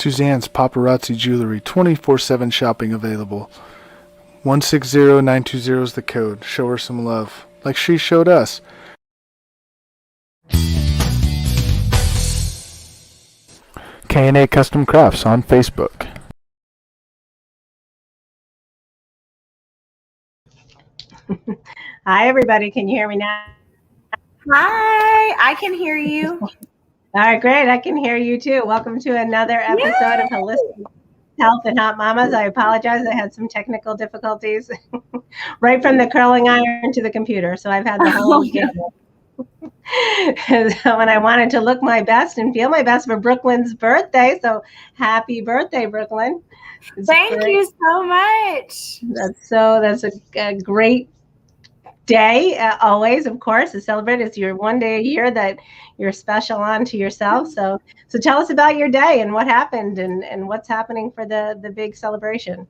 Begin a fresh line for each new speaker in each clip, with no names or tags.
Suzanne's Paparazzi Jewelry, 24/7 shopping available. 160920 is the code. Show her some love, like she showed us. K&A Custom Crafts on Facebook.
Hi, everybody. Can you hear me now?
Hi, I can hear you.
All right, great. I can hear you too. Welcome to another episode of Holistic Health and Hot Mamas. I apologize. I had some technical difficulties right from the curling iron to the computer. So I've had the whole gamut. So when I wanted to look my best and feel my best for Brooklyn's birthday. So happy birthday, Brooklyn.
Thank you so much.
That's a great day, always, of course, to celebrate. It's your one day a year that you're special on to yourself. So tell us about your day and what happened and what's happening for the big celebration.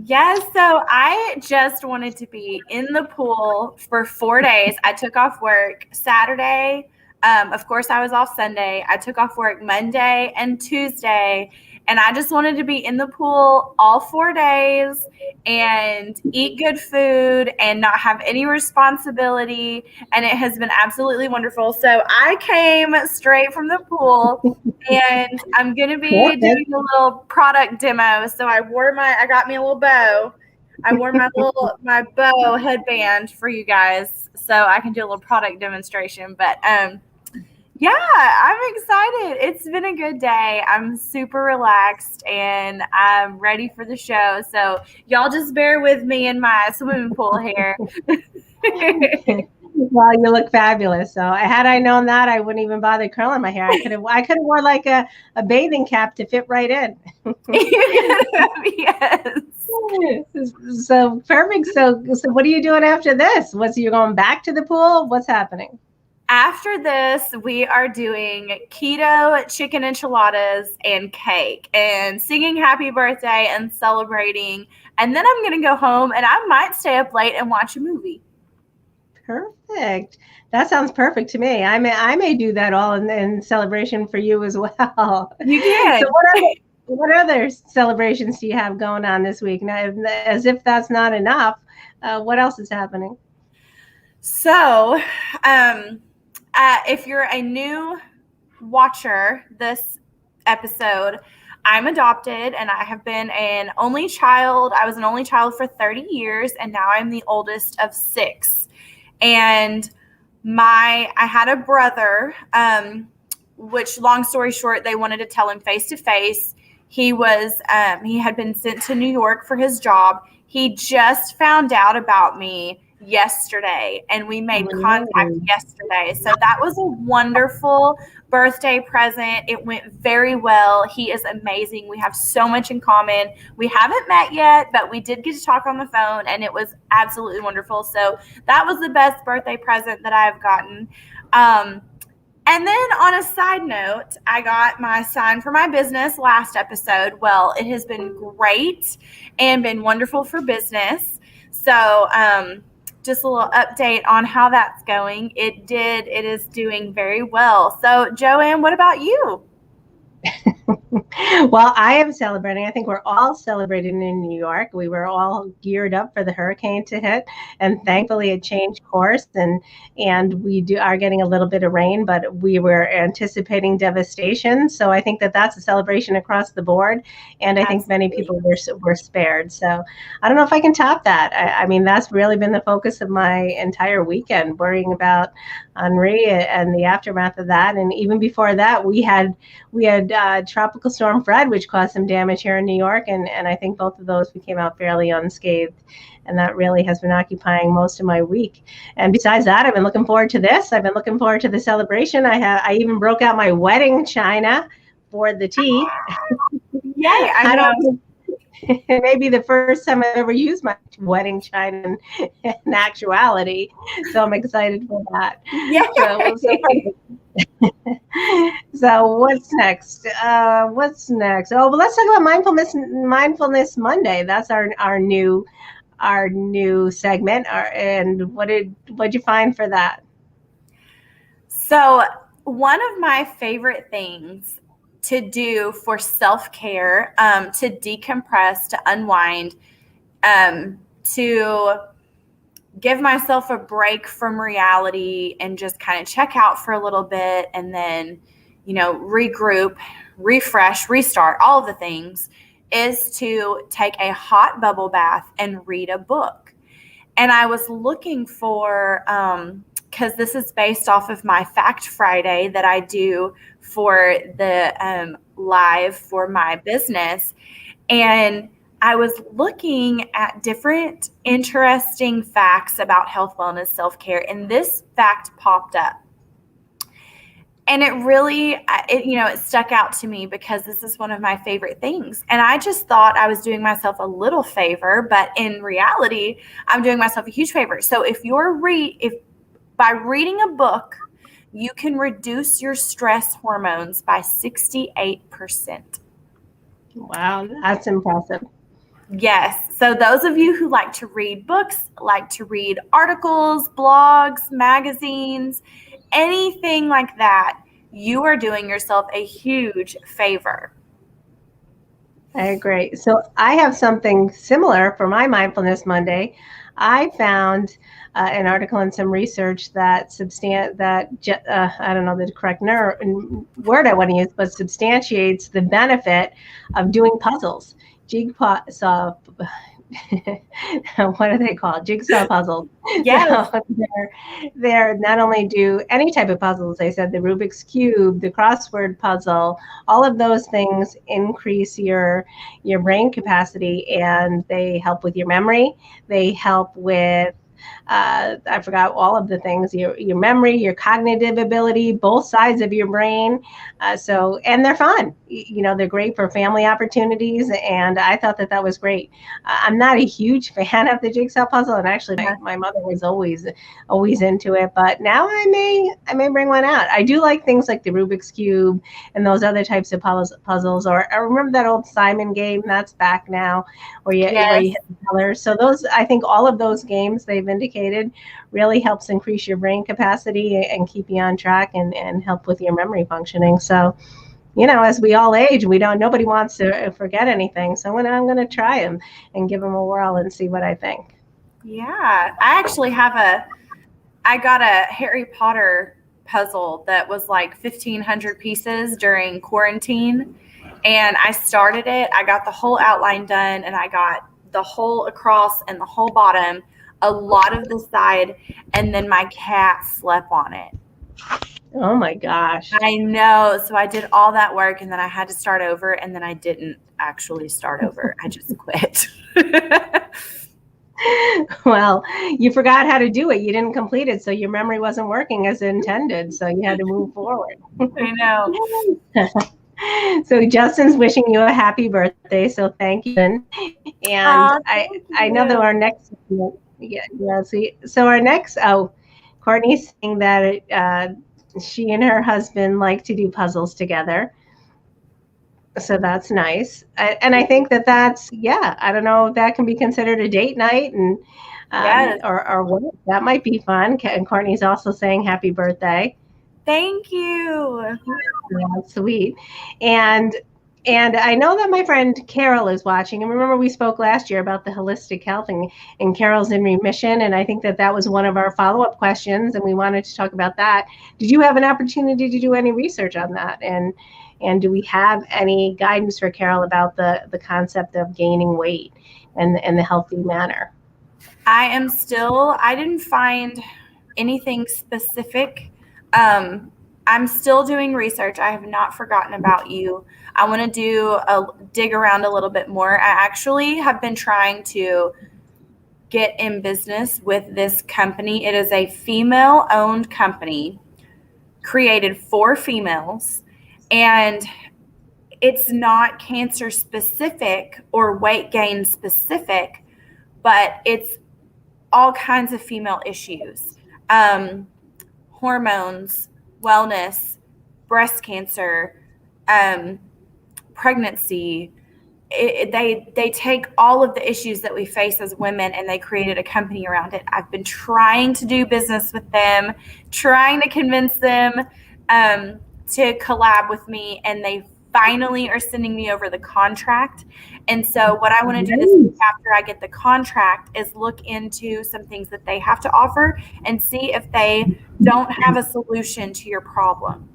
Yes, so I just wanted to be in the pool for 4 days. I took off work Saturday. Of course, I was off Sunday. I took off work Monday and Tuesday. And I just wanted to be in the pool all 4 days and eat good food and not have any responsibility. And it has been absolutely wonderful. So I came straight from the pool and I'm going to be doing a little product demo. So I got me a little bow. I wore my bow headband for you guys so I can do a little product demonstration. But, yeah, I'm excited. It's been a good day. I'm super relaxed and I'm ready for the show. So y'all just bear with me in my swimming pool hair.
Well, you look fabulous. So had I known that, I wouldn't even bother curling my hair. I could have worn like a bathing cap to fit right in.
Yes.
So perfect. So what are you doing after this? You going back to the pool? What's happening?
After this, we are doing keto chicken enchiladas and cake and singing happy birthday and celebrating. And then I'm going to go home and I might stay up late and watch a movie.
Perfect. That sounds perfect to me. I may do that all in celebration for you as well.
You can.
So what other celebrations do you have going on this week? Now, as if that's not enough, what else is happening?
So, if you're a new watcher this episode, I'm adopted and I have been an only child. I was an only child for 30 years and now I'm the oldest of 6. And I had a brother, which long story short, they wanted to tell him face to face. He had been sent to New York for his job. He just found out about me yesterday and we made contact yesterday. So that was a wonderful birthday present. It went very well. He is amazing. We have so much in common. We haven't met yet, but we did get to talk on the phone and it was absolutely wonderful. So that was the best birthday present that I've gotten. And then on a side note, I got my sign for my business last episode. Well, it has been great and been wonderful for business. So, just a little update on how that's going. It is doing very well. So, Joanne, what about you?
Well, I am celebrating. I think we're all celebrating in New York. We were all geared up for the hurricane to hit, and thankfully it changed course, and we are getting a little bit of rain, but we were anticipating devastation. So I think that's a celebration across the board, and I think many people were spared. So I don't know if I can top that. I mean, that's really been the focus of my entire weekend, worrying about Henri and the aftermath of that. And even before that, we had Tropical Storm Fred, which caused some damage here in New York, and I think both of those we came out fairly unscathed, and that really has been occupying most of my week. And besides that, I've been looking forward to this. I've been looking forward to the celebration. I even broke out my wedding china for the tea.
Yay! I know.
It may be the first time I've ever used my wedding china in actuality, so I'm excited for that.
Yeah.
So what's next? Oh, well, let's talk about Mindfulness Monday. That's our new segment. And what'd you find for that?
So one of my favorite things to do for self-care, to decompress, to unwind, to give myself a break from reality and just kind of check out for a little bit and then, regroup, refresh, restart, all of the things, is to take a hot bubble bath and read a book. And I was looking for, because this is based off of my Fact Friday that I do for the live for my business. And I was looking at different interesting facts about health, wellness, self-care, and this fact popped up. And it really, it stuck out to me because this is one of my favorite things. And I just thought I was doing myself a little favor, but in reality, I'm doing myself a huge favor. So if by reading a book, you can reduce your stress hormones by 68%.
Wow, that's impressive.
Yes. So those of you who like to read books, like to read articles, blogs, magazines, anything like that, you are doing yourself a huge favor.
I agree. So I have something similar for my Mindfulness Monday. I found an article and some research that I don't know the correct word I want to use, but substantiates the benefit of doing puzzles. Jigsaw, what are they called? Jigsaw puzzles.
Yes.
So they're not only do any type of puzzles, they said the Rubik's Cube, the crossword puzzle, all of those things increase your brain capacity, and they help with your memory. They help with I forgot all of the things, your memory, your cognitive ability, both sides of your brain. And they're fun. They're great for family opportunities. And I thought that was great. I'm not a huge fan of the jigsaw puzzle. And actually my mother was always into it, but now I may bring one out. I do like things like the Rubik's Cube and those other types of puzzles, or I remember that old Simon game that's back now where you hit the colors. So I think all of those games they've indicated really helps increase your brain capacity and keep you on track and help with your memory functioning. So, as we all age, nobody wants to forget anything. So I'm going to try them and give them a whirl and see what I think.
Yeah, I actually I got a Harry Potter puzzle that was like 1,500 pieces during quarantine. And I started it. I got the whole outline done, and I got the whole across and the whole bottom, a lot of the side, and then my cat slept on it.
Oh my gosh.
I know. So I did all that work, and then I had to start over, and then I didn't actually start over. I just quit.
Well, you forgot how to do it. You didn't complete it, so your memory wasn't working as intended. So you had to move forward.
I know.
So Justin's wishing you a happy birthday. So thank you. And I know that our next, so our next, Courtney's saying that she and her husband like to do puzzles together. So that's nice. And I think that's, I don't know if that can be considered a date night and or what, that might be fun. And Courtney's also saying happy birthday.
Thank you.
Yeah, sweet. And I know that my friend Carol is watching. And remember, we spoke last year about the holistic health, and Carol's in remission. And I think that was one of our follow-up questions, and we wanted to talk about that. Did you have an opportunity to do any research on that? And do we have any guidance for Carol about the concept of gaining weight and the healthy manner?
I didn't find anything specific. I'm still doing research. I have not forgotten about you. I want to dig around a little bit more. I actually have been trying to get in business with this company. It is a female-owned company created for females, and it's not cancer specific or weight gain specific, but it's all kinds of female issues. Hormones, wellness, breast cancer, pregnancy. They take all of the issues that we face as women, and they created a company around it. I've been trying to do business with them, trying to convince them to collab with me, and they finally are sending me over the contract. And so what I want to do this week after I get the contract is look into some things that they have to offer and see if they don't have a solution to your problem.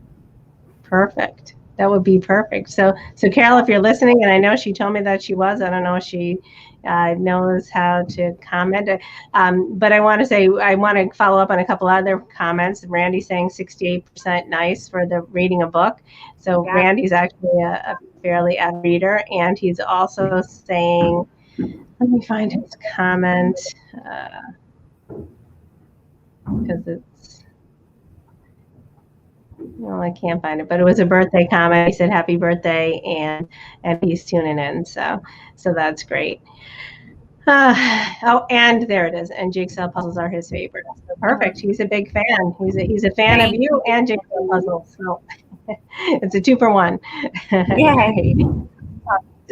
Perfect. That would be perfect. So Carol, if you're listening, and I know she told me that she was, I don't know if she knows how to comment. But I want to follow up on a couple other comments. Randy saying 68% nice for the reading a book. So yeah. Randy's actually a fairly avid reader, and he's also saying, let me find his comment because it's, well, I can't find it, but it was a birthday comment. He said happy birthday, and he's tuning in. So that's great. And there it is. And jigsaw puzzles are his favorite. So perfect. He's a big fan. He's a fan of you and jigsaw puzzles. So it's a 2-for-1. Yeah.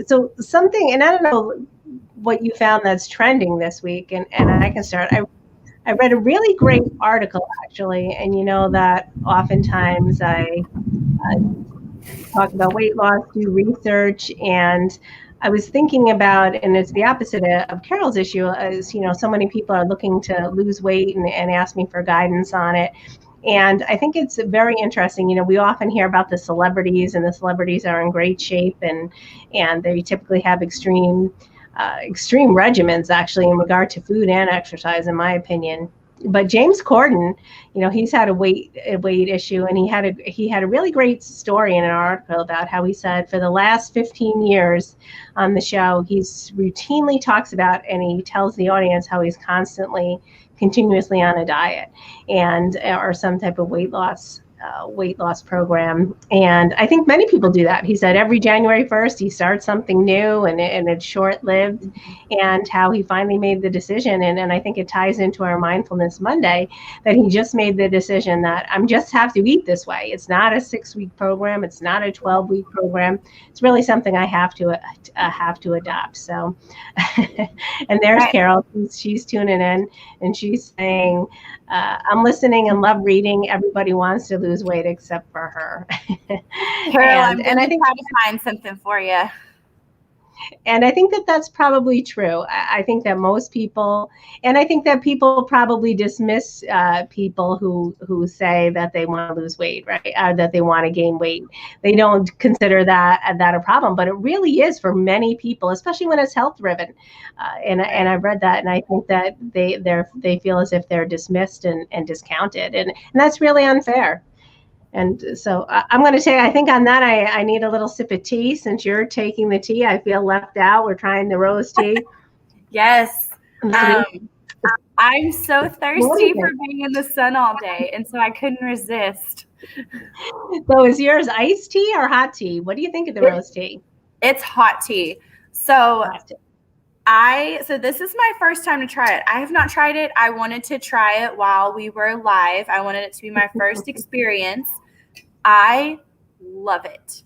So something, and I don't know what you found that's trending this week, and I can start. I read a really great article actually, and you know that oftentimes I talk about weight loss, do research, and I was thinking about, and it's the opposite of Carol's issue, is, you know, so many people are looking to lose weight and ask me for guidance on it. And I think it's very interesting. You know, we often hear about the celebrities, and the celebrities are in great shape, and they typically have extreme regimens actually in regard to food and exercise, in my opinion. But James Corden, you know, he's had a weight issue, and he had a really great story in an article about how he said for the last 15 years on the show, he's routinely talks about, and he tells the audience how he's continuously on a diet and or some type of weight loss program. And I think many people do that. He said every January 1st, he starts something new, and it's short-lived, and how he finally made the decision. And I think it ties into our Mindfulness Monday that he just made the decision that I'm just have to eat this way. It's not a 6-week program. It's not a 12-week program. It's really something I have to adopt. So, and there's Carol. She's tuning in, and she's saying, I'm listening and love reading. Everybody wants to lose weight except for her.
Carol, and I think try to find something for you.
And I think that that's probably true. I think that most people, and I think that people probably dismiss people who say that they want to lose weight, right? That they want to gain weight. They don't consider that a problem, but it really is for many people, especially when it's health driven. And I've read that, and I think that they feel as if they're dismissed and discounted, and that's really unfair. And so I'm going to say, I think on that, I need a little sip of tea. Since you're taking the tea, I feel left out. We're trying the rose tea.
Yes. I'm so thirsty for being in the sun all day, and so I couldn't resist.
So is yours iced tea or hot tea? What do you think of the rose tea?
It's hot tea. So so this is my first time to try it. I have not tried it. I wanted to try it while we were live. I wanted it to be my first experience. I love it.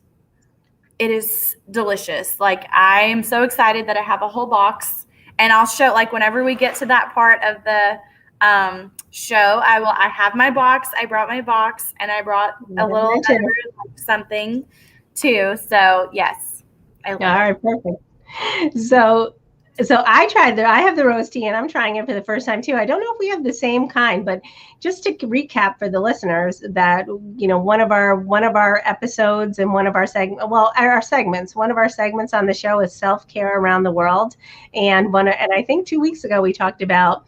It is delicious. Like, I'm so excited that I have a whole box, and I'll show, like, whenever we get to that part of the show, I have my box. I brought my box, and I brought a little other, something too. So yes, I love it. All
right, perfect. So I have the rose tea, and I'm trying it for the first time too. I don't know if we have the same kind, but just to recap for the listeners that, you know, one of our episodes and one of our segments on the show is self-care around the world. And I think 2 weeks ago we talked about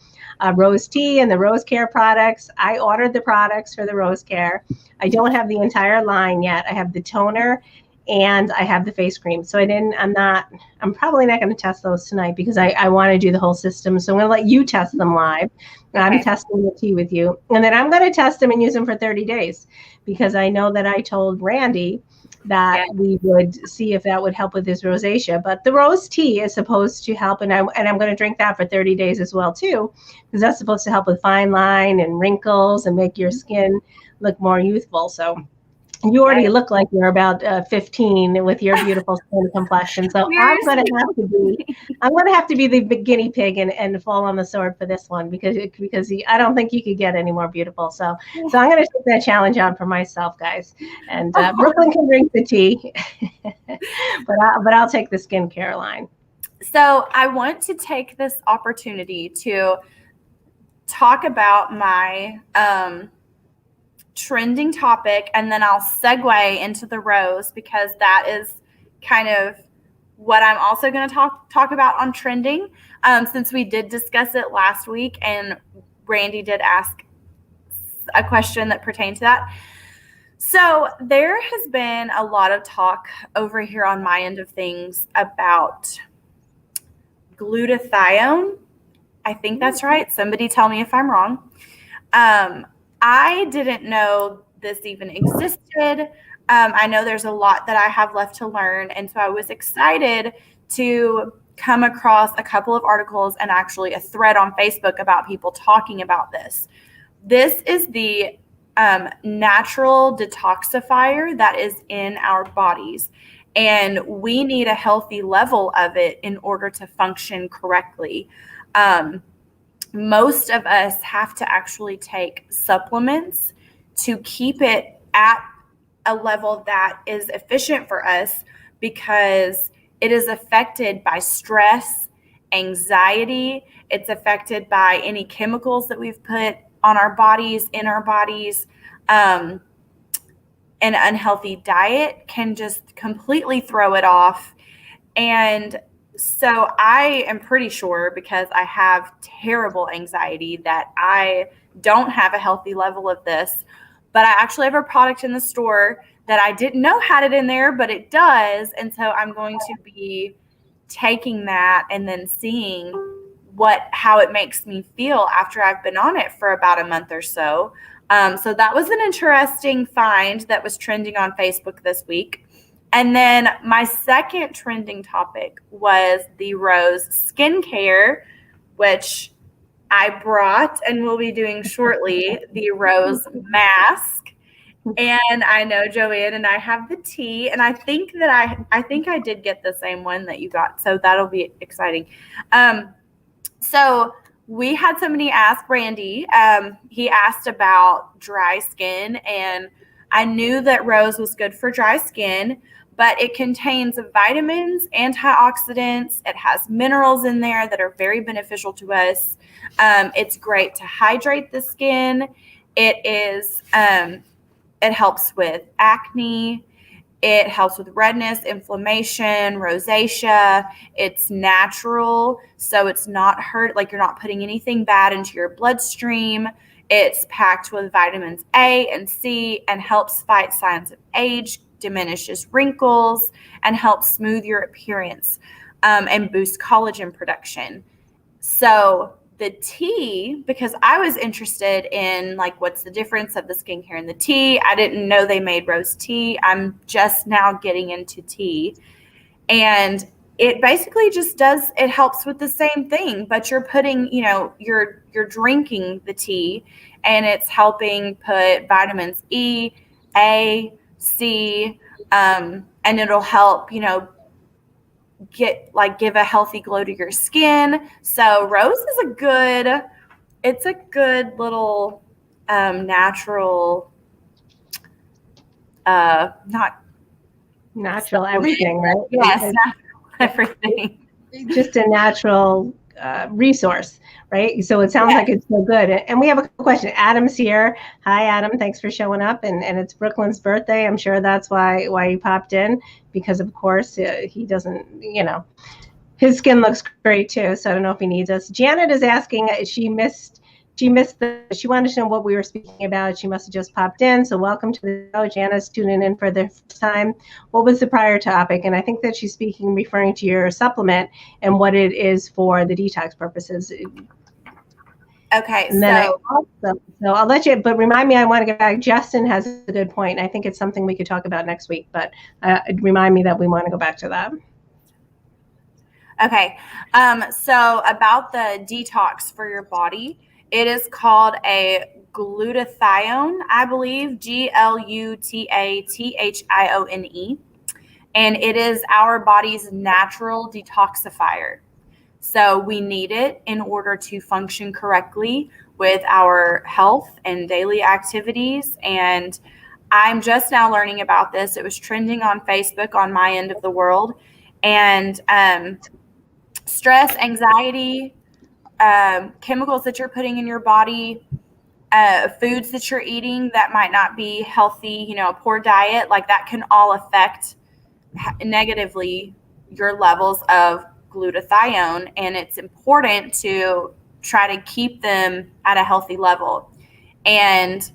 rose tea and the rose care products. I ordered the products for the rose care. I don't have the entire line yet. I have the toner and I have the face cream. So I'm probably not going to test those tonight because I want to do the whole system. So I'm going to let you test them live. I'm testing the tea with you. And then I'm going to test them and use them for 30 days because I know that I told Randy that we would see if that would help with his rosacea. But the rose tea is supposed to help, and I'm going to drink that for 30 days as well too, because that's supposed to help with fine line and wrinkles and make your skin look more youthful. So You already look like you're about 15 with your beautiful skin complexion. So I'm going to have to be the big guinea pig and fall on the sword for this one because I don't think you could get any more beautiful. So I'm going to take that challenge on for myself, guys. And Brooklyn can drink the tea, but I'll take the skincare line.
So I want to take this opportunity to talk about my trending topic, and then I'll segue into the rose because that is kind of what I'm also going to talk about on trending, since we did discuss it last week and Randy did ask a question that pertained to that. So there has been a lot of talk over here on my end of things about glutathione. I think that's right. Somebody tell me if I'm wrong. I didn't know this even existed. I know there's a lot that I have left to learn. And so I was excited to come across a couple of articles and actually a thread on Facebook about people talking about this. This is the natural detoxifier that is in our bodies. And we need a healthy level of it in order to function correctly. Most of us have to actually take supplements to keep it at a level that is efficient for us because it is affected by stress, anxiety. It's affected by any chemicals that we've put on our bodies, in our bodies. An unhealthy diet can just completely throw it off. And so I am pretty sure, because I have terrible anxiety, that I don't have a healthy level of this. But I actually have a product in the store that I didn't know had it in there, but it does. And so I'm going to be taking that and then seeing how it makes me feel after I've been on it for about a month or so. So that was an interesting find that was trending on Facebook this week. And then my second trending topic was the Rose skincare, which I brought and will be doing shortly, the Rose mask. And I know Joanne and I have the tea, and I think that I did get the same one that you got, so that'll be exciting. So we had somebody ask Randy. He asked about dry skin, and I knew that Rose was good for dry skin, but it contains vitamins, antioxidants. It has minerals in there that are very beneficial to us. It's great to hydrate the skin. It helps with acne. It helps with redness, inflammation, rosacea. It's natural, so it's not like you're not putting anything bad into your bloodstream. It's packed with vitamins A and C and helps fight signs of age, diminishes wrinkles, and helps smooth your appearance, and boost collagen production. So the tea, because I was interested in like what's the difference of the skincare and the tea. I didn't know they made rose tea. I'm just now getting into tea. And it basically just it helps with the same thing, but you're putting, you're drinking the tea, and it's helping put vitamins E, A, C, and it'll help, give a healthy glow to your skin. So Rose is it's a good little natural, not
natural everything, right?
Yes, natural everything.
Just a natural resource, right? So it sounds like it's so good. And we have a question. Adam's here. Hi, Adam. Thanks for showing up. And it's Brooklyn's birthday. I'm sure that's why you popped in, because of course he doesn't, his skin looks great too. So I don't know if he needs us. Janet is asking. She wanted to know what we were speaking about. She must have just popped in. So welcome to the show. Janet's tuning in for the first time. What was the prior topic? And I think that she's referring to your supplement and what it is for the detox purposes.
Okay.
So I'll let you, but remind me, I want to get back. Justin has a good point. I think it's something we could talk about next week, but remind me that we want to go back to that.
Okay. So about the detox for your body, it is called a glutathione, I believe, glutathione, and it is our body's natural detoxifier. So we need it in order to function correctly with our health and daily activities. And I'm just now learning about this. It was trending on Facebook on my end of the world. And stress, anxiety, chemicals that you're putting in your body, foods that you're eating that might not be healthy, a poor diet, like that can all affect negatively your levels of glutathione. And it's important to try to keep them at a healthy level. And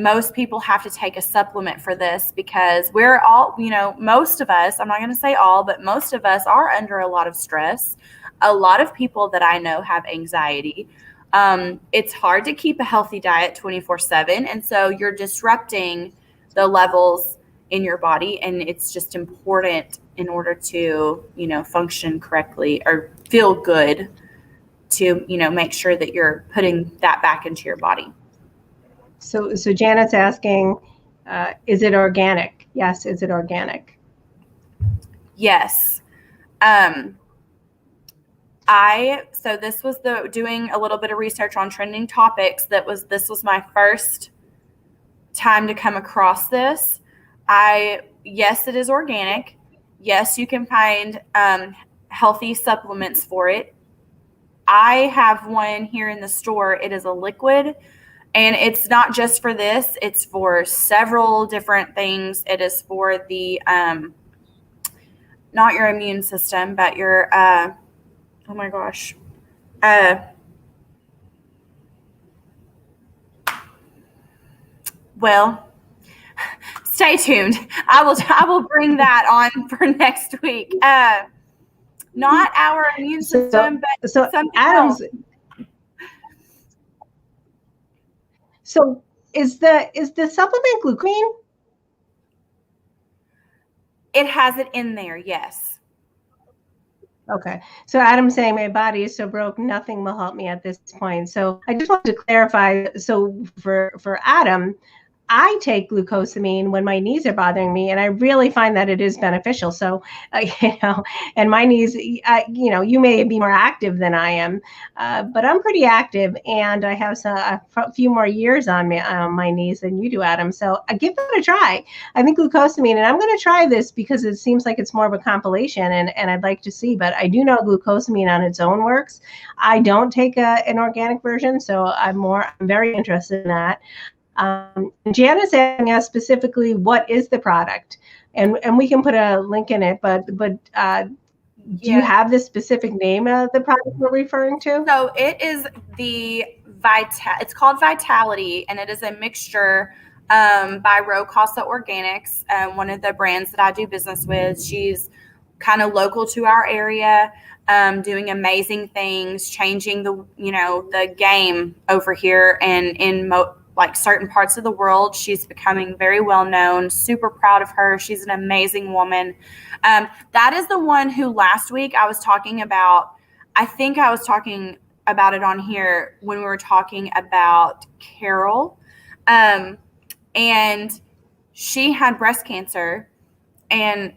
most people have to take a supplement for this because we're all, most of us, I'm not going to say all, but most of us are under a lot of stress. A lot of people that I know have anxiety. It's hard to keep a healthy diet 24/7. And so you're disrupting the levels in your body. And it's just important in order to, function correctly or feel good to, make sure that you're putting that back into your body.
So Janet's asking, is it organic? Yes, is it organic?
Yes. So this was doing a little bit of research on trending topics. This was my first time to come across this. Yes, it is organic. Yes, you can find healthy supplements for it. I have one here in the store. It is a liquid, and it's not just for this. It's for several different things. It is for the not your immune system, but your oh my gosh. Well, stay tuned. I will bring that on for next week. Not our immune system, but something
Adam's,
else.
So is the supplement glucose?
It has it in there, yes.
Okay. So Adam's saying my body is so broke, nothing will help me at this point. So I just wanted to clarify. So for Adam, I take glucosamine when my knees are bothering me, and I really find that it is beneficial. So, and my knees, you may be more active than I am, but I'm pretty active, and I have a few more years on my knees than you do, Adam. So I give that a try. I think glucosamine, and I'm going to try this because it seems like it's more of a compilation, and I'd like to see. But I do know glucosamine on its own works. I don't take an organic version, so I'm very interested in that. Janice asking us specifically, what is the product? And we can put a link in it, but do you have the specific name of the product we're referring to?
So it is it's called Vitality, and it is a mixture by Rocasa Organics, one of the brands that I do business with. She's kind of local to our area, doing amazing things, changing the game over here and in certain parts of the world. She's becoming very well known, super proud of her. She's an amazing woman. That is the one who last week I was talking about. I think I was talking about it on here when we were talking about Carol. And she had breast cancer and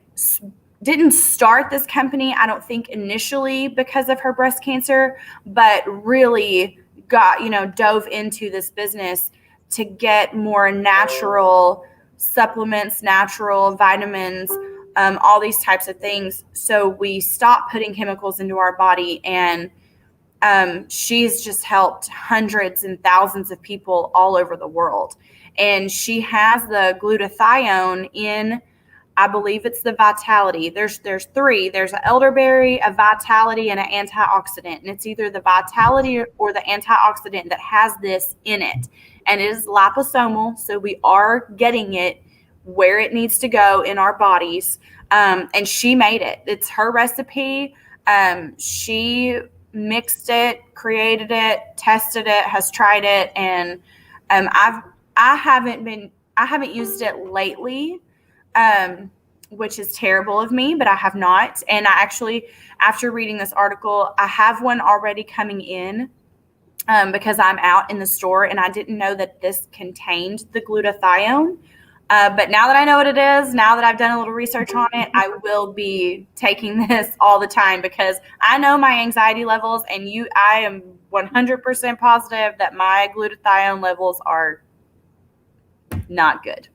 didn't start this company, I don't think initially because of her breast cancer, but really dove into this business to get more natural supplements, natural vitamins, all these types of things. So we stopped putting chemicals into our body, and she's just helped hundreds and thousands of people all over the world. And she has the glutathione in, I believe it's the Vitality. There's three. There's an elderberry, a Vitality, and an antioxidant. And it's either the Vitality or the antioxidant that has this in it. And it is liposomal, so we are getting it where it needs to go in our bodies. And she made it. It's her recipe. She mixed it, created it, tested it, has tried it, and I haven't used it lately. Which is terrible of me, but I have not. And I actually, after reading this article, I have one already coming in because I'm out in the store and I didn't know that this contained the glutathione. But now that I know what it is, now that I've done a little research on it, I will be taking this all the time because I know my anxiety levels, and I am 100% positive that my glutathione levels are not good.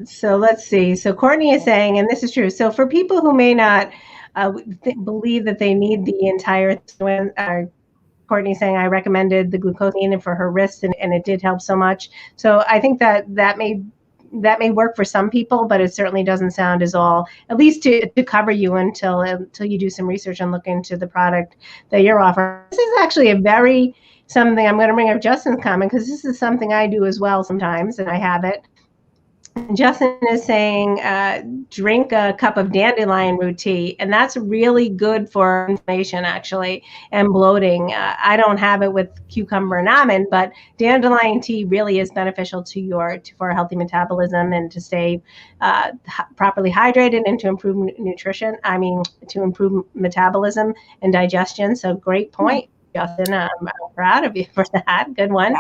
So let's see. So Courtney is saying, and this is true. So for people who may not believe that they need the entire, Courtney saying, I recommended the glucosamine for her wrist, and it did help so much. So I think that may work for some people, but it certainly doesn't sound as all, at least to cover you until you do some research and look into the product that you're offering. This is actually something I'm going to bring up Justin's comment, because this is something I do as well sometimes, and I have it. Justin is saying, drink a cup of dandelion root tea, and that's really good for inflammation, actually, and bloating. I don't have it with cucumber and almond, but dandelion tea really is beneficial for a healthy metabolism and to stay properly hydrated and to improve nutrition. To improve metabolism and digestion. So great point, Justin. I'm proud of you for that. Good one.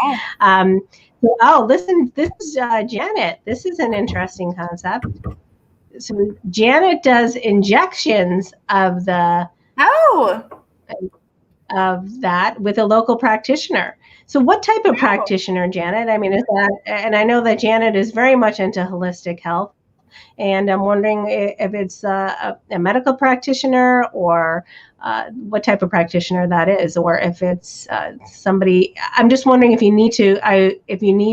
Listen, this is Janet. This is an interesting concept. So Janet does injections of that with a local practitioner. So what type of practitioner, Janet? Is that, and I know that Janet is very much into holistic health, and I'm wondering if it's a medical practitioner or what type of practitioner that is, or if it's somebody. I'm just wondering if you need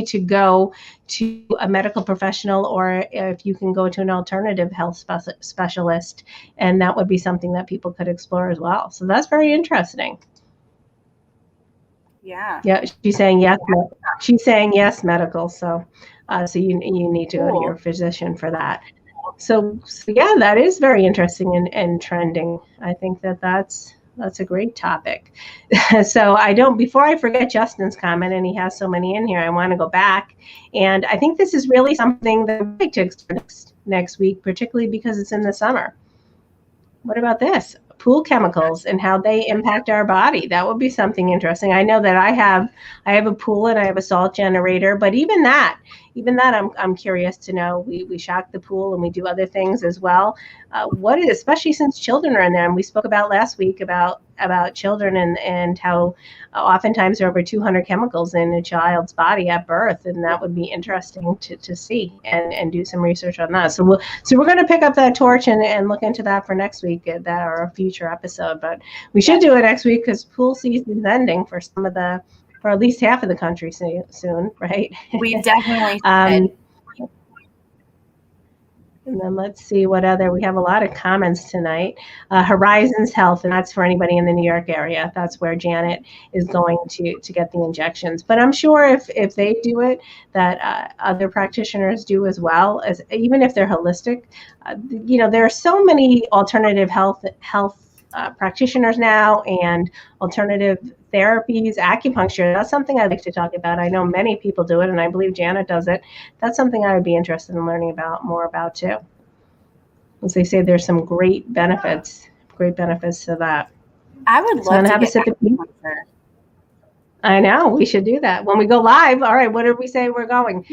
to go to a medical professional, or if you can go to an alternative health specialist, and that would be something that people could explore as well. So that's very interesting.
Yeah.
Yeah, she's saying yes. She's saying yes, medical. So you need to go to your physician for that. So yeah, that is very interesting and trending. I think that's a great topic. So before I forget Justin's comment, and he has so many in here, I want to go back. And I think this is really something that I'd like to explore next week, particularly because it's in the summer. What about this? Pool chemicals and how they impact our body. That would be something interesting. I know that I have a pool and I have a salt generator, but even that I'm curious to know. We shock the pool and we do other things as well. Especially since children are in there, and we spoke about last week about children and how oftentimes there are over 200 chemicals in a child's body at birth, and that would be interesting to see and do some research on that. So we're going to pick up that torch and look into that for next week, that or a future episode. But we should do it next week because pool season's ending for at least half of the country soon, right?
We definitely should.
And then let's see what other, we have a lot of comments tonight. Horizons Health, and that's for anybody in the New York area. That's where Janet is going to get the injections. But I'm sure if they do it, that other practitioners do as well, as even if they're holistic. There are so many alternative health practitioners now, and alternative therapies, acupuncture. That's something I'd like to talk about. I know many people do it, and I believe Janet does it. That's something I would be interested in learning more about too. As they say, there's some great benefits to that.
I would love to get acupuncture.
I know, we should do that when we go live. All right, what did we say we're going?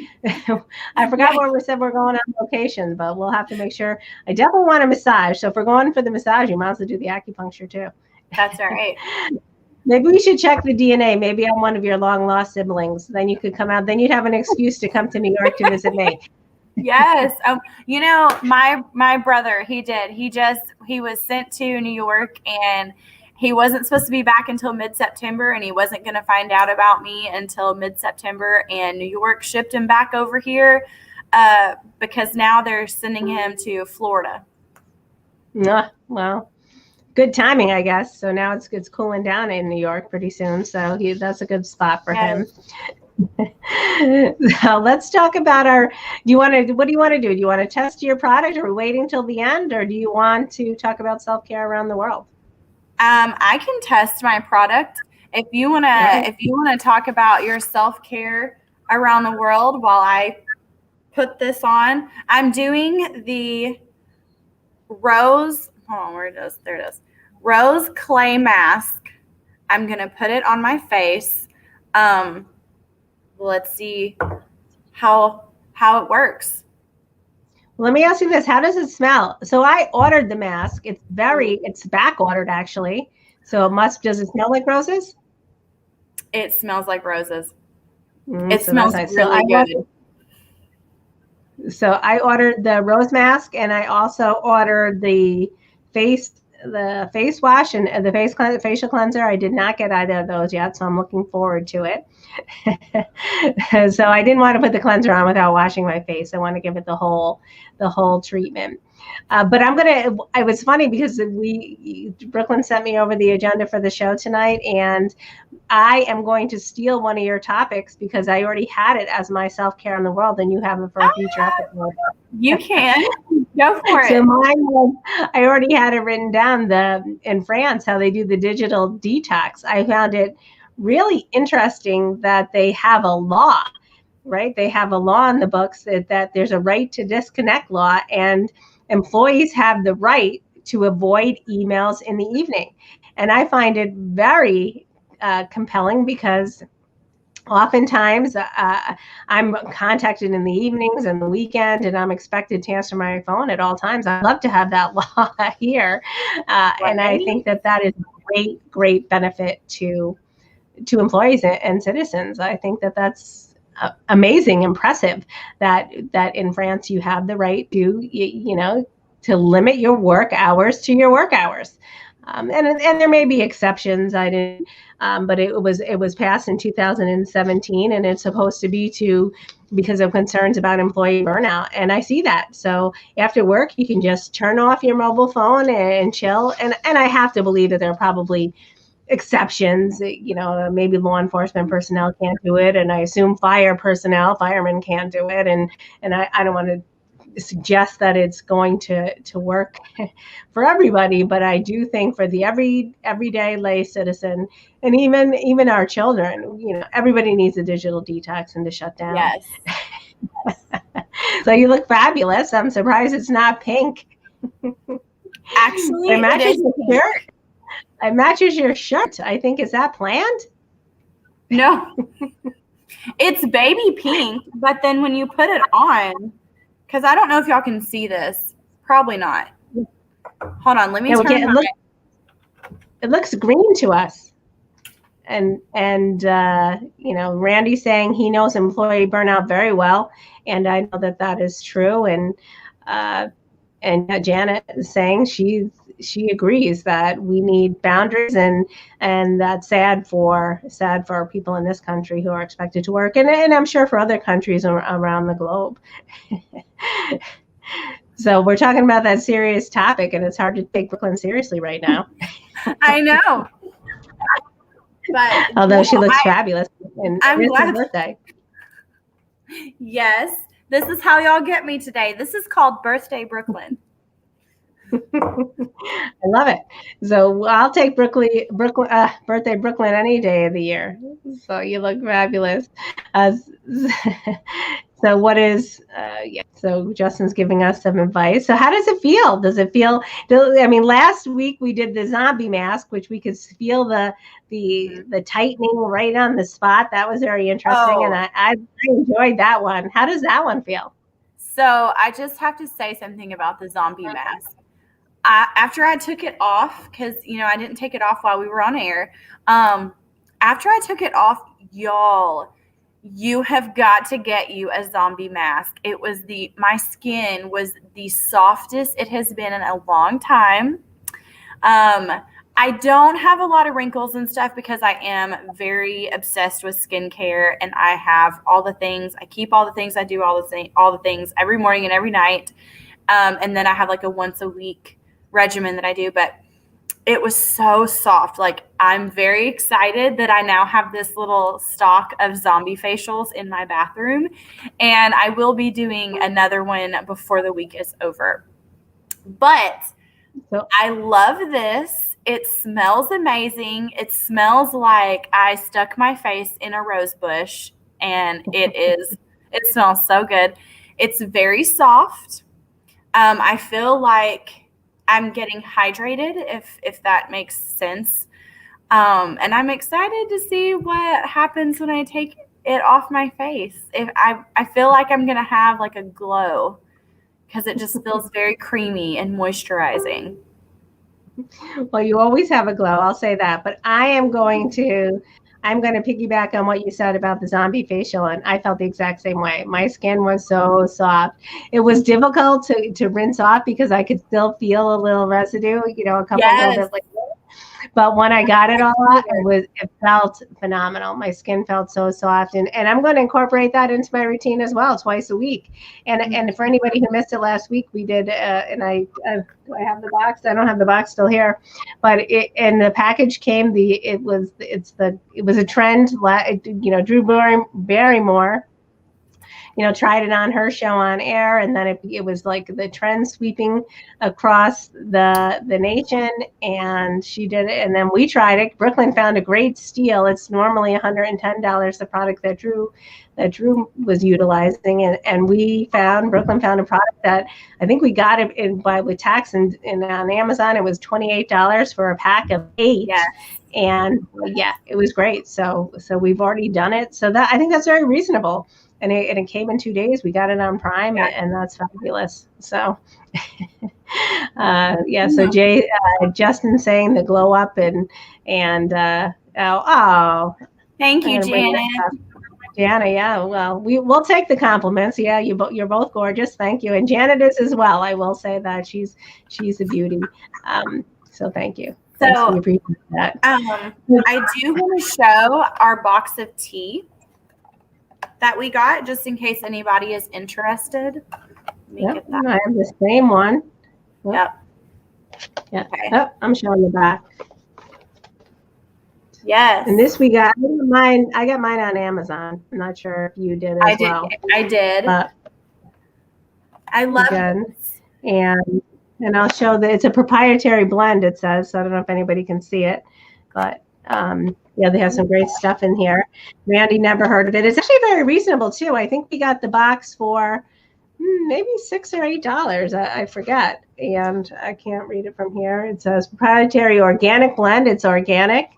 I forgot where we said we're going on location, but we'll have to make sure. I definitely want a massage. So if we're going for the massage, you might as well do the acupuncture too.
That's all right.
Maybe we should check the DNA. Maybe I'm one of your long lost siblings. Then you could come out. Then you'd have an excuse to come to New York to visit me.
Yes. My brother, he was sent to New York, and he wasn't supposed to be back until mid-September, and he wasn't going to find out about me until mid-September, and New York shipped him back over here because now they're sending him to Florida.
Well, good timing, I guess. So now it's cooling down in New York pretty soon. So that's a good spot for him. So let's talk about what do you want to do? Do you want to test your product? Are we waiting till the end, or do you want to talk about self-care around the world?
I can test my product. If you want to talk about your self-care around the world while I put this on, I'm doing the Rose. Hold on, where it is? There it is. Rose clay mask I'm going to put it on my face. Let's see how it works.
Let me ask you this. How does it smell? So I ordered the mask. It's back ordered actually. So does it smell like roses?
It smells like roses.
Mm,
It
so
smells
that's nice.
really good.
So I ordered the rose mask, and I also ordered the face wash and the facial cleanser. I did not get either of those yet, so I'm looking forward to it. So I didn't want to put the cleanser on without washing my face. I want to give it the whole treatment. But it was funny because Brooklyn sent me over the agenda for the show tonight, and I am going to steal one of your topics because I already had it as my self-care in the world, and you have it for a future episode.
You can go for it.
So I already had it written down, in France, how they do the digital detox. I found it really interesting that they have a law, right? They have a law in the books that there's a right to disconnect law, and employees have the right to avoid emails in the evening. And I find it very compelling because oftentimes I'm contacted in the evenings and the weekend, and I'm expected to answer my phone at all times. I'd love to have that law here. And I think that is a great benefit to employees and citizens. I think that's amazing, impressive that in France you have the right to limit your work hours to your work hours. And there may be exceptions. I didn't, but it was passed in 2017, and it's supposed to be because of concerns about employee burnout. And I see that. So after work, you can just turn off your mobile phone and chill. And I have to believe that there are probably exceptions. Maybe law enforcement personnel can't do it, and I assume firemen can't do it. And I don't want to suggest that it's going to work for everybody, but I do think for the everyday lay citizen, and even our children, everybody needs a digital detox and to shut down.
Yes.
So you look fabulous. I'm surprised it's not pink.
Actually,
it matches your shirt. It matches your shirt. I think, is that planned?
No. It's baby pink, but then when you put it on, because I don't know if y'all can see this. Probably not. Hold on. Let me turn
it looks green to us. And Randy's saying he knows employee burnout very well. And I know that is true. And Janet is saying she agrees that we need boundaries, and that's sad for people in this country who are expected to work, and I'm sure for other countries around the globe. So we're talking about that serious topic, and it's hard to take Brooklyn seriously right now.
I know. But
although she looks fabulous, and
I'm glad.
Her birthday.
Yes, this is how y'all get me today. This is called Birthday Brooklyn.
I love it. So I'll take Birthday Brooklyn any day of the year. So you look fabulous. So what is, so Justin's giving us some advice. So how does it feel? Last week we did the zombie mask, which we could feel the tightening right on the spot. That was very interesting. And I enjoyed that one. How does that one feel?
So I just have to say something about the zombie mask. After I took it off, because, I didn't take it off while we were on air. After I took it off, y'all, you have got to get you a zombie mask. My skin was the softest it has been in a long time. I don't have a lot of wrinkles and stuff because I am very obsessed with skincare, and I have all the things. I keep all the things. I do all the things every morning and every night. And then I have like a once a week regimen that I do, but it was so soft. Like, I'm very excited that I now have this little stock of zombie facials in my bathroom, and I will be doing another one before the week is over. But I love this. It smells amazing. It smells like I stuck my face in a rose bush, and it smells so good. It's very soft. I feel like I'm getting hydrated, if that makes sense. And I'm excited to see what happens when I take it off my face. If I feel like I'm going to have like a glow because it just feels very creamy and moisturizing.
Well, you always have a glow, I'll say that. But I'm going to piggyback on what you said about the zombie facial, and I felt the exact same way. My skin was so soft. It was difficult to rinse off because I could still feel a little residue, a couple little bit later. But when I got it all out, it felt phenomenal. My skin felt so soft, and I'm going to incorporate that into my routine as well, twice a week. And for anybody who missed it last week, we did. And do I have the box? I don't have the box still here, but the package came. It was a trend. Drew Barrymore. Tried it on her show on air, and then it was like the trend sweeping across the nation, and she did it, and then we tried it. Brooklyn found a great steal. It's normally $110, the product that Drew was utilizing, and Brooklyn found a product that I think we got it with tax, and on Amazon it was $28 for a pack of 8.
Yes.
And it was great. So we've already done it. So that I think that's very reasonable. And it came in 2 days. We got it on Prime, and that's fabulous. So, So Justin saying the glow up and
thank you, Janet.
Jana, yeah. Well, we'll take the compliments. Yeah, you're both gorgeous. Thank you. And Janet is as well. I will say that she's a beauty. So thank you.
So
we appreciate that.
I do want to show our box of tea that we got, just in case anybody is interested.
Yep, I have the same one.
Yep.
Yeah. Okay. Oh, I'm showing the back.
Yes.
And this I got mine on Amazon. I'm not sure if you did as well.
I did. I love it.
And I'll show that it's a proprietary blend, it says. So I don't know if anybody can see it, but they have some great stuff in here. Randy never heard of it. It's actually very reasonable too. I think we got the box for maybe $6 or $8. I forget, and I can't read it from here. It says proprietary organic blend. It's organic.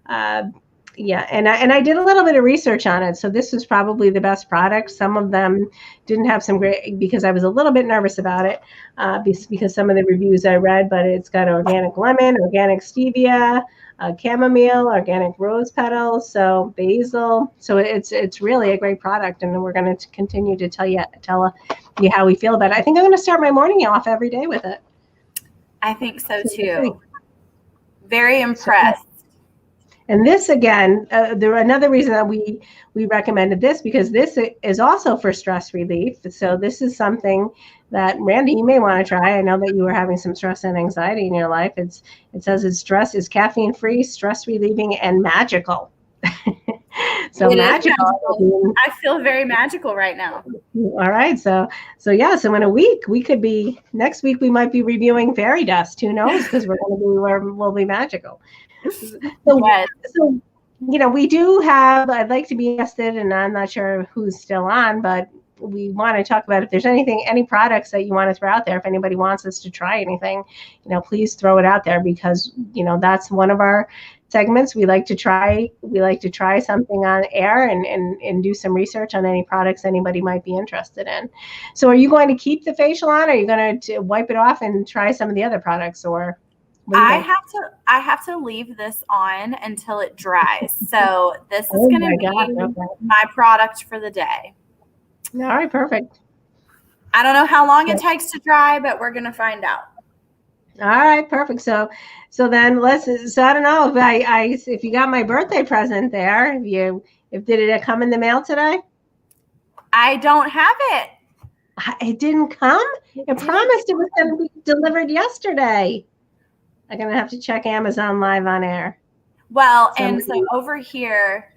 And I did a little bit of research on it. So this was probably the best product. Some of them didn't have some great, because I was a little bit nervous about it because some of the reviews I read, but it's got organic lemon, organic stevia, chamomile, organic rose petals, so basil. So it's really a great product, and we're going to continue to tell you how we feel about it. I think I'm going to start my morning off every day with it. I
think so too. Very impressed.
And this, again, another reason that we recommended this, because this is also for stress relief. So this is something that, Randy, you may want to try. I know that you were having some stress and anxiety in your life. It says it's caffeine-free, stress relieving, and magical. So magical.
I feel very magical right now.
All right. So in a week, next week we might be reviewing fairy dust. Who knows? Because we'll be magical. So, we do have, I'd like to be interested, and I'm not sure who's still on, but we want to talk about if there's any products that you want to throw out there. If anybody wants us to try anything, please throw it out there, because, that's one of our segments. We like to try something on air and do some research on any products anybody might be interested in. So are you going to keep the facial on, or are you going to wipe it off and try some of the other products, or?
I have to leave this on until it dries. So this is going to be my product for the day.
All right, perfect.
I don't know how long it takes to dry, but we're going to find out.
All right, perfect. So then I don't know if you got my birthday present there. Did it come in the mail today?
I don't have it.
It didn't come? It promised it was going to be delivered yesterday. I'm going to have to check Amazon Live on air.
Well, so over here,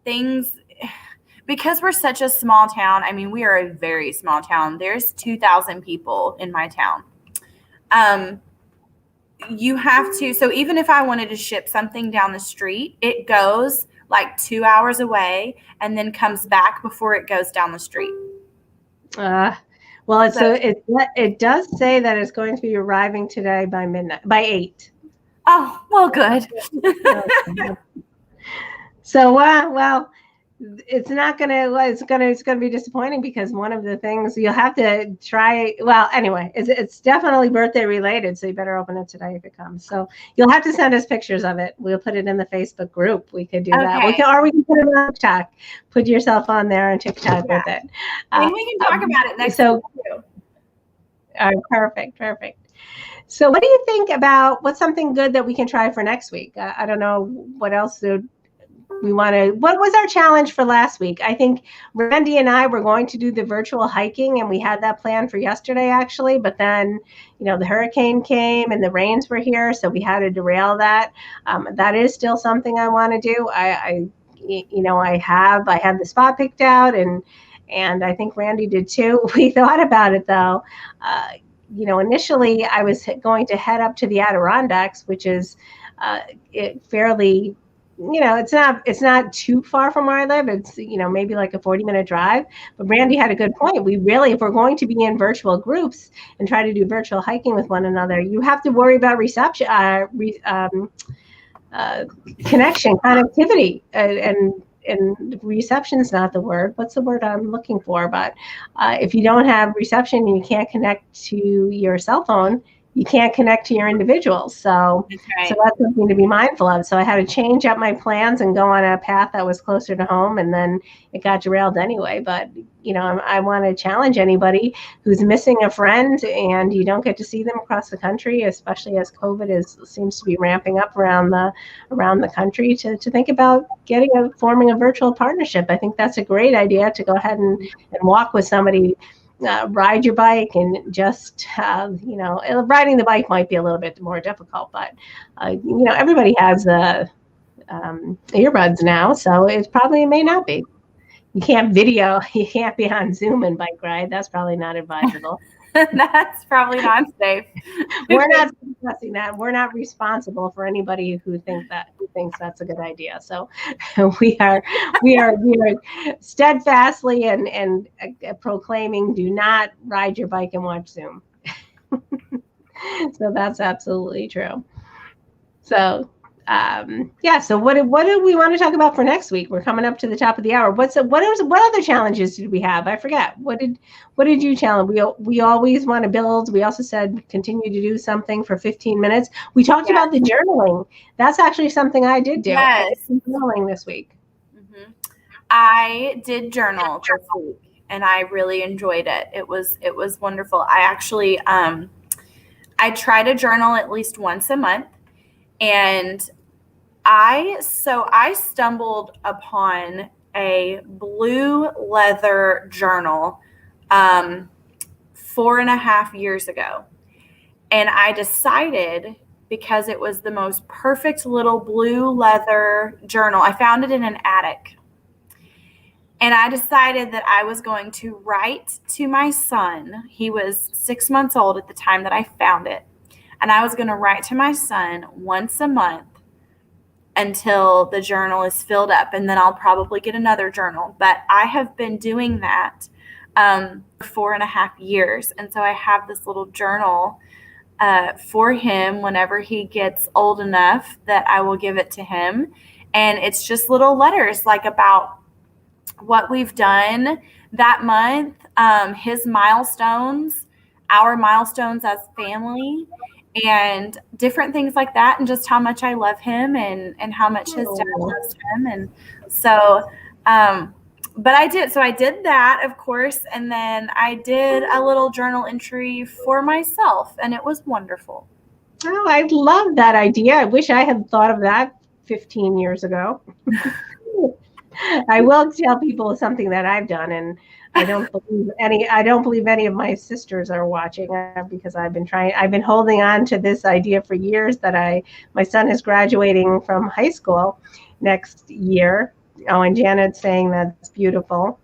because we're such a small town, I mean, we are a very small town. There's 2,000 people in my town. You have to, so even if I wanted to ship something down the street, it goes like 2 hours away and then comes back before it goes down the street.
Well, it does say that it's going to be arriving today by midnight, by 8.
Oh, well, good.
So, well, it's not gonna. It's gonna be disappointing because one of the things you'll have to try. Well, anyway, it's definitely birthday related, so you better open it today if it comes. So you'll have to send us pictures of it. We'll put it in the Facebook group. We could do that. We can put it on TikTok. Put yourself on there on TikTok with it.
And we can talk about it next
so,
week too.
Perfect. So, what do you think about what's something good that we can try for next week? I don't know what else we want to. What was our challenge for last week? I think Randy and I were going to do the virtual hiking, and we had that planned for yesterday, actually. But then, the hurricane came and the rains were here, so we had to derail that. That is still something I want to do. I have the spot picked out, and I think Randy did too. We thought about it though. Initially I was going to head up to the Adirondacks, which is fairly, it's not too far from where I live. It's, maybe like a 40-minute drive. But Randy had a good point. We really, if we're going to be in virtual groups and try to do virtual hiking with one another, you have to worry about reception, connection, connectivity, and reception is not the word. What's the word I'm looking for? But if you don't have reception and you can't connect to your cell phone, you can't connect to your individuals. So,
right.
So that's something to be mindful of. So I had to change up my plans and go on a path that was closer to home, and then it got derailed anyway. But I want to challenge anybody who's missing a friend and you don't get to see them across the country, especially as COVID seems to be ramping up around the country, to think about forming a virtual partnership. I think that's a great idea, to go ahead and walk with somebody. Ride your bike, and just riding the bike might be a little bit more difficult, but everybody has earbuds now, so it may not be. You can't be on Zoom and bike ride. That's probably not advisable.
That's probably not safe.
We're not discussing that. We're not responsible for anybody who thinks that's a good idea. So we are steadfastly and proclaiming, do not ride your bike and watch Zoom. So that's absolutely true. So so what do we want to talk about for next week? We're coming up to the top of the hour. What other challenges did we have? I forget. What did you challenge? We always want to build. We also said continue to do something for 15 minutes. We talked about the journaling. That's actually something I did do.
Yes.
I did journaling this week.
Mm-hmm. I did journal this week, and I really enjoyed it. It was wonderful. I actually I try to journal at least once a month. And I stumbled upon a blue leather journal 4.5 years ago. And I decided, because it was the most perfect little blue leather journal, I found it in an attic. And I decided that I was going to write to my son. He was 6 months old at the time that I found it. And I was going to write to my son once a month until the journal is filled up. And then I'll probably get another journal. But I have been doing that for 4.5 years. And so I have this little journal for him whenever he gets old enough that I will give it to him. And it's just little letters, like about what we've done that month, his milestones, our milestones as family, and different things like that, and just how much I love him and how much his dad loves him. And so, but I did that, of course. And then I did a little journal entry for myself, and it was wonderful.
Oh, I love that idea. I wish I had thought of that 15 years ago. I will tell people something that I've done, and I don't believe any of my sisters are watching, because I've been holding on to this idea for years that my son is graduating from high school next year. Oh, and Janet's saying that's beautiful.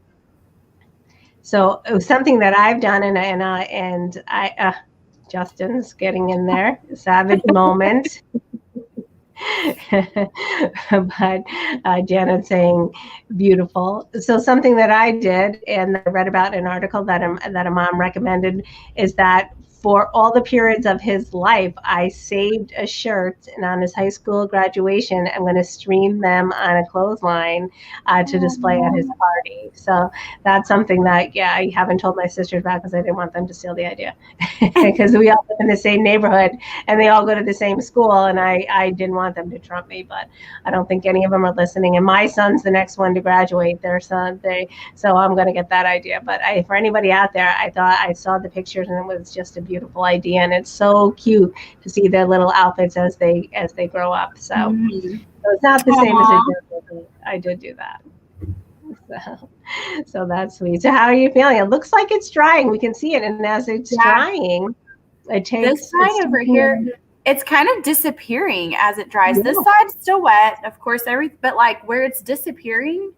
So it was something that I've done, and I Justin's getting in there, savage moment. But Janet saying beautiful. So something that I did, and I read about in an article that a mom recommended, is that for all the periods of his life, I saved a shirt, and on his high school graduation, I'm going to stream them on a clothesline to display at his party. So that's something that, yeah, I haven't told my sisters about because I didn't want them to steal the idea. Because we all live in the same neighborhood and they all go to the same school, and I didn't want them to trump me, but I don't think any of them are listening. And my son's the next one to graduate, so I'm going to get that idea. But for anybody out there, I thought I saw the pictures and it was just a beautiful idea, and it's so cute to see their little outfits as they grow up. So, so it's not the same as it did. I did do that. So that's sweet. So how are you feeling? It looks like it's drying. We can see it, and as it's drying, it takes
this side over here. It's kind of disappearing as it dries. Yeah. This side's still wet, of course. But like where it's disappearing,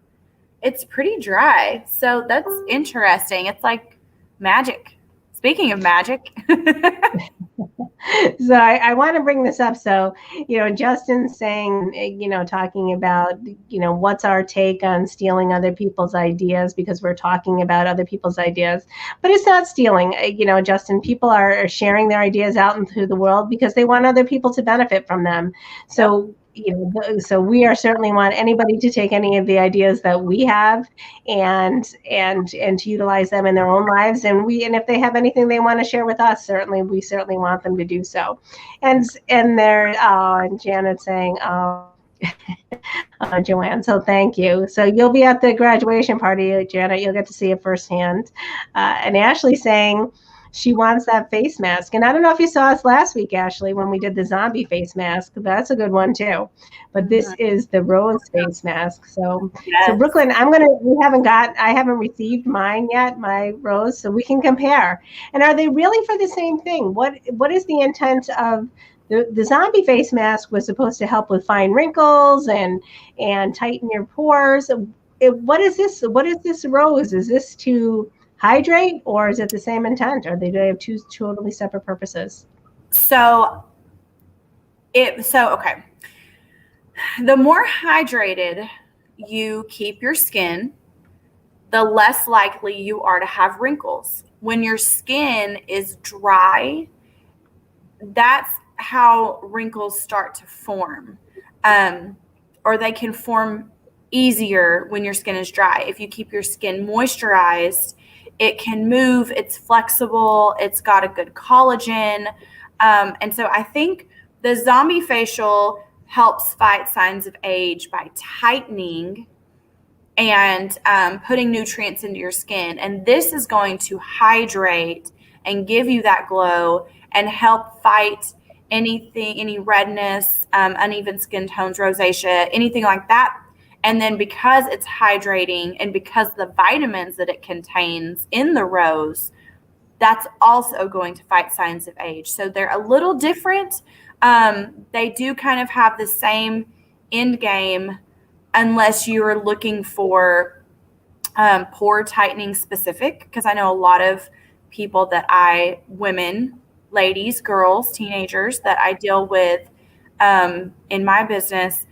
it's pretty dry. So that's interesting. It's like magic. Speaking of magic.
So I want to bring this up. So, Justin's saying, talking about, what's our take on stealing other people's ideas, because we're talking about other people's ideas, but it's not stealing. Justin, people are sharing their ideas out into the world because they want other people to benefit from them. So, so we are certainly want anybody to take any of the ideas that we have and to utilize them in their own lives. And if they have anything they want to share with us, we certainly want them to do so. And Janet's saying, Joanne, so thank you. So you'll be at the graduation party, Janet. You'll get to see it firsthand. And Ashley's saying she wants that face mask. And I don't know if you saw us last week, Ashley, when we did the zombie face mask. That's a good one too. But this is the rose face mask. So, yes. So Brooklyn, I haven't received mine yet, my rose, so we can compare. And are they really for the same thing? What is the intent of the zombie face mask? Was supposed to help with fine wrinkles and tighten your pores. What is this? What is this rose? Is this to hydrate, or is it the same intent? Or do they have two totally separate purposes?
Okay. The more hydrated you keep your skin, the less likely you are to have wrinkles. When your skin is dry, that's how wrinkles start to form. Or they can form easier when your skin is dry. If you keep your skin moisturized, it can move, it's flexible, it's got a good collagen. And so I think the zombie facial helps fight signs of age by tightening and putting nutrients into your skin. And this is going to hydrate and give you that glow and help fight any redness, uneven skin tones, rosacea, anything like that. And then because it's hydrating and because the vitamins that it contains in the rose, that's also going to fight signs of age. So they're a little different. They do kind of have the same end game unless you're looking for pore tightening specific. Because I know a lot of people women, ladies, girls, teenagers that I deal with in my business,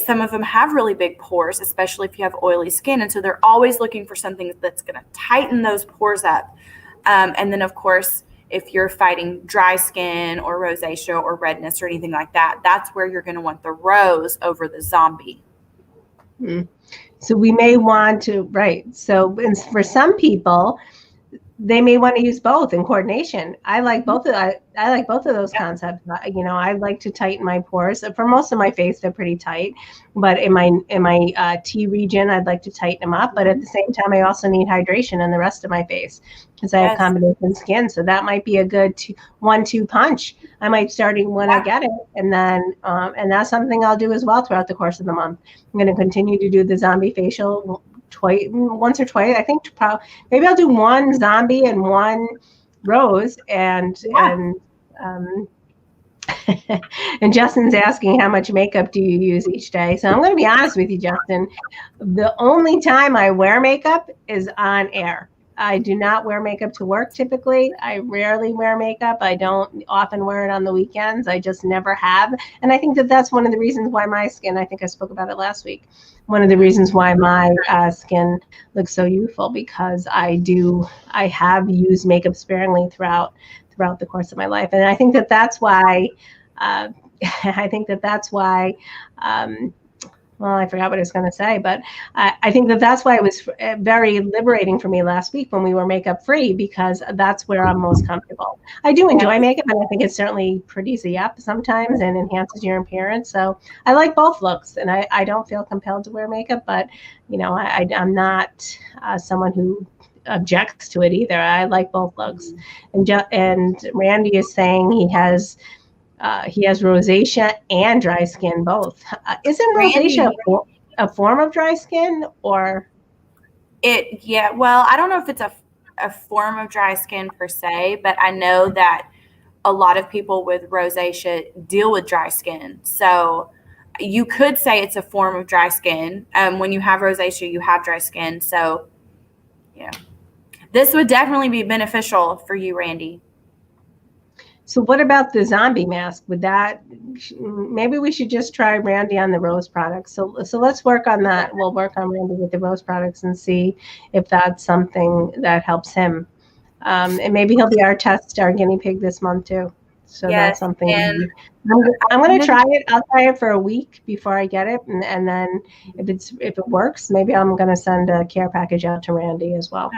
some of them have really big pores, especially if you have oily skin. And so they're always looking for something that's going to tighten those pores up. And then, of course, if you're fighting dry skin or rosacea or redness or anything like that, that's where you're going to want the rose over the zombie.
So we may want to, right. So for some people, they may want to use both in coordination. I like both of those concepts. I like to tighten my pores. For most of my face, they're pretty tight, but in my T region, I'd like to tighten them up. But at the same time, I also need hydration in the rest of my face because I have combination skin. So that might be a good 1-2 punch. I might start when I get it, and then that's something I'll do as well throughout the course of the month. I'm going to continue to do the zombie facial once or twice. I think maybe I'll do one zombie and one rose, and Justin's asking how much makeup do you use each day. So I'm going to be honest with you, Justin. The only time I wear makeup is on air. I do not wear makeup to work typically. I rarely wear makeup. I don't often wear it on the weekends. I just never have. And I think that's one of the reasons why my skin, I think I spoke about it last week, one of the reasons why my skin looks so youthful, because I have used makeup sparingly throughout throughout the course of my life. And I think that that's why, I think that that's why, well, I forgot what I was going to say, but I think that that's why it was very liberating for me last week when we were makeup free, because that's where I'm most comfortable. I do enjoy makeup, and I think it certainly pretties you up sometimes and enhances your appearance. So I like both looks, and I don't feel compelled to wear makeup, but I'm not someone who objects to it either. I like both looks. And Randy is saying he has rosacea and dry skin both. Isn't rosacea a form of dry skin, or?
Yeah, well, I don't know if it's a form of dry skin per se, but I know that a lot of people with rosacea deal with dry skin. So you could say it's a form of dry skin. When you have rosacea, you have dry skin. So, yeah, this would definitely be beneficial for you, Randy.
So what about the zombie mask? Would that, maybe we should just try Randy on the rose products. So let's work on that. We'll work on Randy with the rose products and see if that's something that helps him. And maybe he'll be our guinea pig this month too. So
Yes,
that's something.
and
I'm going to try it. I'll try it for a week before I get it. And then if it works, maybe I'm going to send a care package out to Randy as well.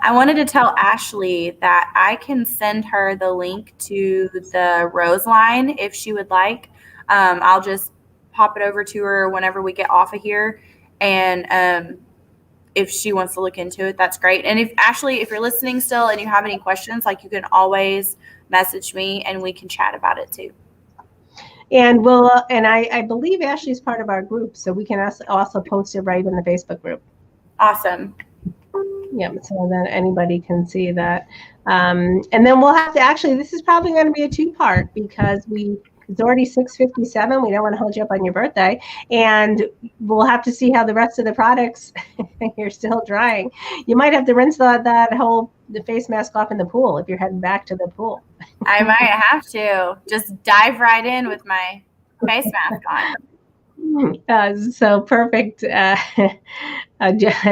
I wanted to tell Ashley that I can send her the link to the Rose line if she would like. I'll just pop it over to her whenever we get off of here. And if she wants to look into it, that's great. And if you're listening still and you have any questions, like, you can always message me and we can chat about it too.
And I believe Ashley's part of our group, so we can also post it right in the Facebook group.
Awesome.
Yeah, so that anybody can see that. And then we'll have to, this is probably going to be a 2-part, because it's already 6:57. We don't want to hold you up on your birthday, and we'll have to see how the rest of the products you're still drying. You might have to rinse the face mask off in the pool if you're heading back to the pool.
I might have to just dive right in with my face mask on.
So perfect.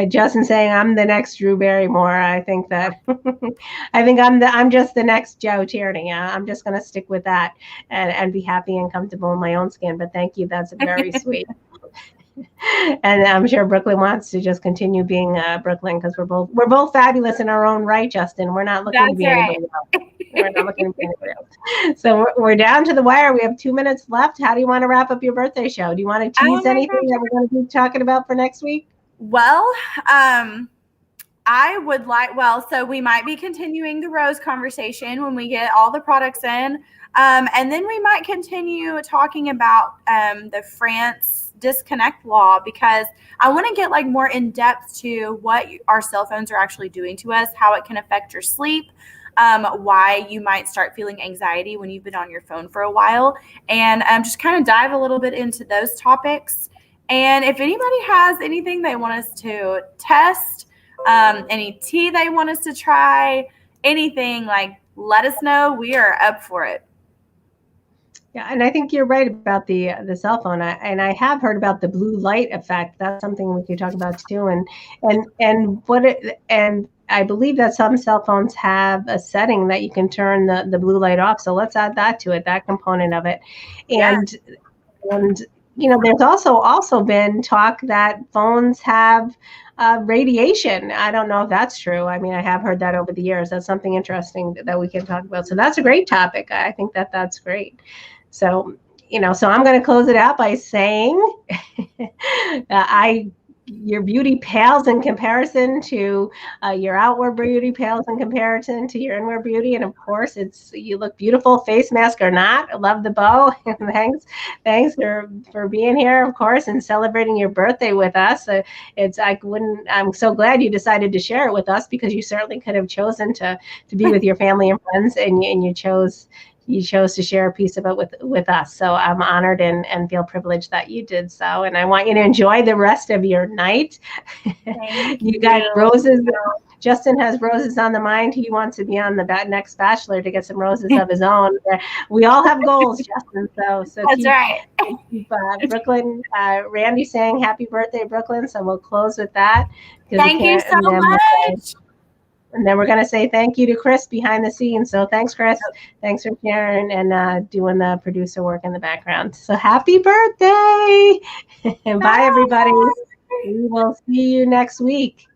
Justin saying I'm the next Drew Barrymore. I think I'm just the next Joe Tierney. I'm just going to stick with that and be happy and comfortable in my own skin. But thank you. That's very sweet. And I'm sure Brooklyn wants to just continue being Brooklyn, because we're both fabulous in our own right, Justin. We're not looking to be anybody else. We're not looking to be anybody else. So we're down to the wire. We have 2 minutes left. How do you want to wrap up your birthday show? Do you want to tease anything that we're going to be talking about for next week?
Well, I would so we might be continuing the rose conversation when we get all the products in. And then we might continue talking about the France disconnect law, because I want to get more in depth to what our cell phones are actually doing to us, how it can affect your sleep, why you might start feeling anxiety when you've been on your phone for a while, and just kind of dive a little bit into those topics. And if anybody has anything they want us to test, any tea they want us to try, anything, let us know. We are up for it.
Yeah, and I think you're right about the cell phone. I have heard about the blue light effect. That's something we could talk about too. And I believe that some cell phones have a setting that you can turn the blue light off. So let's add that to it, that component of it. And there's also been talk that phones have radiation. I don't know if that's true. I mean, I have heard that over the years. That's something interesting that we can talk about. So that's a great topic. I think that's great. So, so I'm going to close it out by saying your beauty pales in comparison to your outward beauty, pales in comparison to your inward beauty. And of course, you look beautiful, face mask or not. I love the bow. Thanks for being here, of course, and celebrating your birthday with us. I'm so glad you decided to share it with us, because you certainly could have chosen to be with your family and friends, and you chose to share a piece of it with us. So I'm honored and feel privileged that you did so. And I want you to enjoy the rest of your night. You got roses. Justin has roses on the mind. He wants to be on the next Bachelor to get some roses of his own. We all have goals, Justin. So
that's right.
Keep, Brooklyn, Randy saying happy birthday, Brooklyn. So we'll close with that.
Thank you so much.
And then we're going to say thank you to Chris behind the scenes. So thanks, Chris. Thanks for sharing and doing the producer work in the background. So happy birthday. And bye, everybody. We will see you next week.